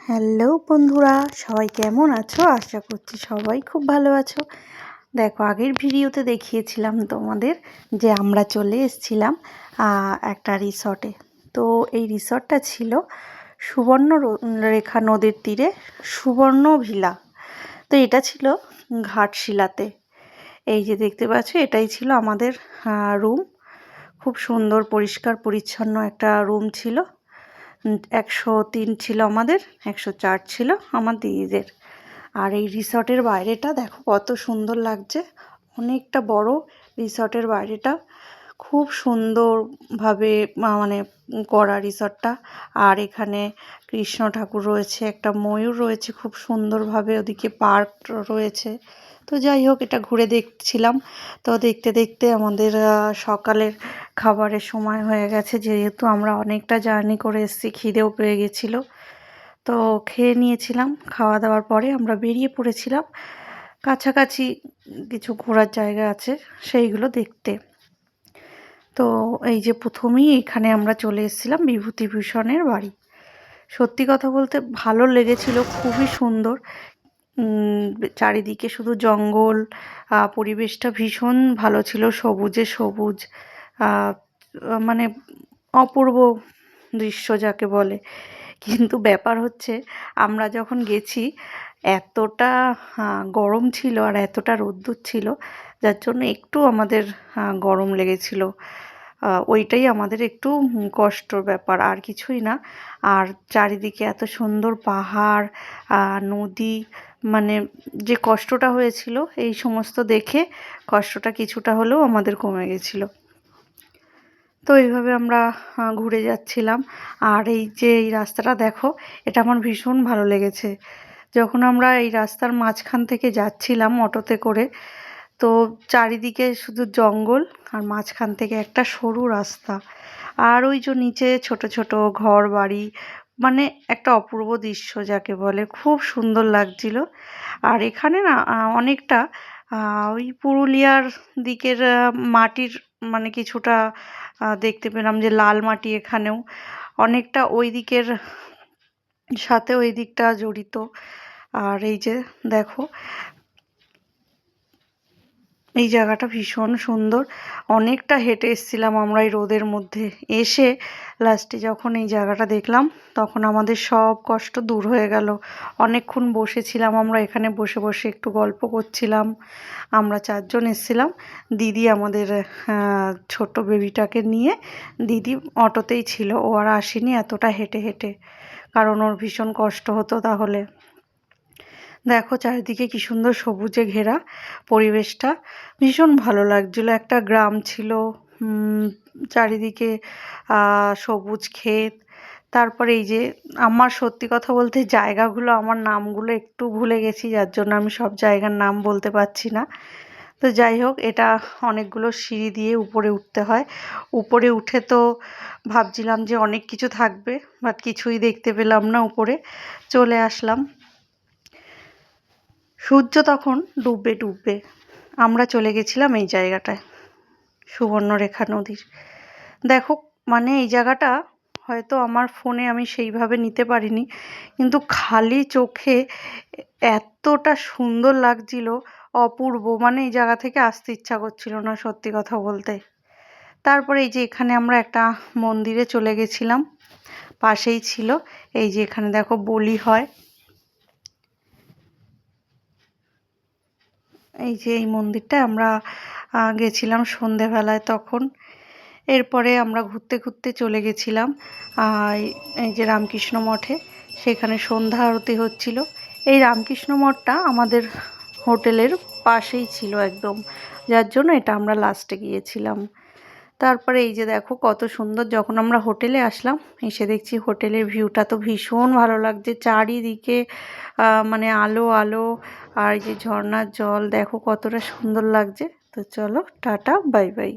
Hello বন্ধুরা, সবাই কেমন আছো? আশা করছি সবাই খুব ভালো আছো। দেখো, আগের ভিডিওতে দেখিয়েছিলাম তোমাদের যে আমরা চলে এসেছিলাম একটা রিসর্টে। তো এই রিসর্টটা ছিল সুবর্ণরেখা নদীর তীরে সুবর্ণ ভিলা। তো এটা ছিল ঘাটশিলাতে। এই যে দেখতে পাচ্ছ, এটাই ছিল আমাদের রুম। খুব সুন্দর পরিষ্কার পরিচ্ছন্ন একটা রুম ছিল। 103 ছিল আমাদের, 104 ছিল আমার দিদিদের। আর এই রিসর্টের বাইরেটা দেখো কত সুন্দর লাগছে, অনেকটা বড় রিসর্টের বাইরেটা, খুব সুন্দরভাবে মানে করা রিসর্টটা। আর এখানে কৃষ্ণ ঠাকুর রয়েছে, একটা ময়ূর রয়েছে খুব সুন্দরভাবে, ওদিকে পার্ক রয়েছে। তো যাই হোক, এটা ঘুরে দেখছিলাম। তো দেখতে দেখতে আমাদের সকালের খাবারের সময় হয়ে গেছে, যেহেতু আমরা অনেকটা জার্নি করে এসেছি, খিদেও পেয়ে গেছিলো। তো খেয়ে নিয়েছিলাম। খাওয়া দাওয়ার পরে আমরা বেরিয়ে পড়েছিলাম কাছাকাছি কিছু ঘোরার জায়গা আছে সেইগুলো দেখতে। তো এই যে প্রথমেই এখানে আমরা চলে এসেছিলাম বিভূতিভূষণের বাড়ি। সত্যি কথা বলতে ভালো লেগেছিল, খুবই সুন্দর। চারিদিকে শুধু জঙ্গল, পরিবেশটা ভীষণ ভালো ছিল, সবুজে সবুজ, মানে অপূর্ব দৃশ্য যাকে বলে। কিন্তু ব্যাপার হচ্ছে, আমরা যখন গেছি এতটা গরম ছিল আর এতটা রোদ্দুর ছিল, যার জন্য একটু আমাদের গরম লেগেছিল। ওইটাই আমাদের একটু কষ্টর ব্যাপার, আর কিছুই না। আর চারিদিকে এত সুন্দর পাহাড়, নদী, মানে যে কষ্টটা হয়েছিল এই সমস্ত দেখে কষ্টটা কিছুটা হলেও আমাদের কমে গেছিলো। তো এইভাবে আমরা ঘুরে যাচ্ছিলাম। আর এই যে এই রাস্তাটা দেখো, এটা আমার ভীষণ ভালো লেগেছে। যখন আমরা এই রাস্তার মাঝখান থেকে যাচ্ছিলাম অটোতে করে, তো চারিদিকে শুধু জঙ্গল আর মাঝখান থেকে একটা সরু রাস্তা, আর ওই যে নিচে ছোট ছোট ঘর বাড়ি, মানে একটা অপূর্ব দৃশ্য যাকে বলে, খুব সুন্দর লাগছিল। আর এখানে না অনেকটা ওই পুরুলিয়ার দিকের মাটির, মানে কিছুটা দেখতে পেলাম যে লাল মাটি এখানেও অনেকটা ওই দিকের সাথে ওই দিকটা জড়িত। আর এই যে দেখো, এই জায়গাটা ভীষণ সুন্দর। অনেকটা হেঁটে এসেছিলাম আমরা এই রোদের মধ্যে, এসে লাস্টে যখন এই জায়গাটা দেখলাম তখন আমাদের সব কষ্ট দূর হয়ে গেল। অনেকক্ষণ বসেছিলাম আমরা এখানে, বসে বসে একটু গল্প করছিলাম। আমরা 4 জন এসেছিলাম। দিদি আমাদের ছোট বেবিটাকে নিয়ে, দিদি অটোতেই ছিল, ও আর আসেনি এতটা হেঁটে হেঁটে, কারণ ওর ভীষণ কষ্ট হতো তাহলে। দেখো চারিদিকে কি সুন্দর সবুজে ঘেরা পরিবেশটা, ভীষণ ভালো লাগছিল। একটা গ্রাম ছিল, চারিদিকে সবুজ ক্ষেত। তারপরে এই যে, আমার সত্যি কথা বলতে জায়গাগুলো, আমার নামগুলো একটু ভুলে গেছি, যার জন্য আমি সব জায়গার নাম বলতে পারছি না। তো যাই হোক, এটা অনেকগুলো সিঁড়ি দিয়ে উপরে উঠতে হয়। উপরে উঠে তো ভাবছিলাম যে অনেক কিছু থাকবে, বাট কিছুই দেখতে পেলাম না, উপরে চলে আসলাম। সূর্য তখন ডুববে ডুববে, আমরা চলে গেছিলাম এই জায়গাটায়, সুবর্ণরেখা নদীর। দেখো, মানে এই জায়গাটা হয়তো আমার ফোনে আমি সেইভাবে নিতে পারিনি, কিন্তু খালি চোখে এতটা সুন্দর লাগছিল, অপূর্ব, মানে এই জায়গা থেকে আসতে ইচ্ছা করছিল না সত্যি কথা বলতে। তারপরে এই যে এখানে আমরা একটা মন্দিরে চলে গেছিলাম, পাশেই ছিল। এই যে এখানে দেখো বলি হয়, এই যে এই মন্দিরটা আমরা গেছিলাম সন্ধেবেলায় তখন। এরপরে আমরা ঘুরতে ঘুরতে চলে গেছিলাম এই যে রামকৃষ্ণ মঠে, সেখানে সন্ধ্যা আরতি হচ্ছিল। এই রামকৃষ্ণ মঠটা আমাদের হোটেলের পাশেই ছিল একদম, যার জন্য এটা আমরা লাস্টে গিয়েছিলাম। তারপরে এই যে দেখো কত সুন্দর, যখন আমরা হোটেলে আসলাম এসে দেখছি হোটেলের ভিউটা তো ভীষণ ভালো লাগছে, চারিদিকে মানে আলো আলো, আর এই যে ঝর্ণার জল দেখো কতটা সুন্দর লাগছে। তো চলো, টাটা, বাই বাই।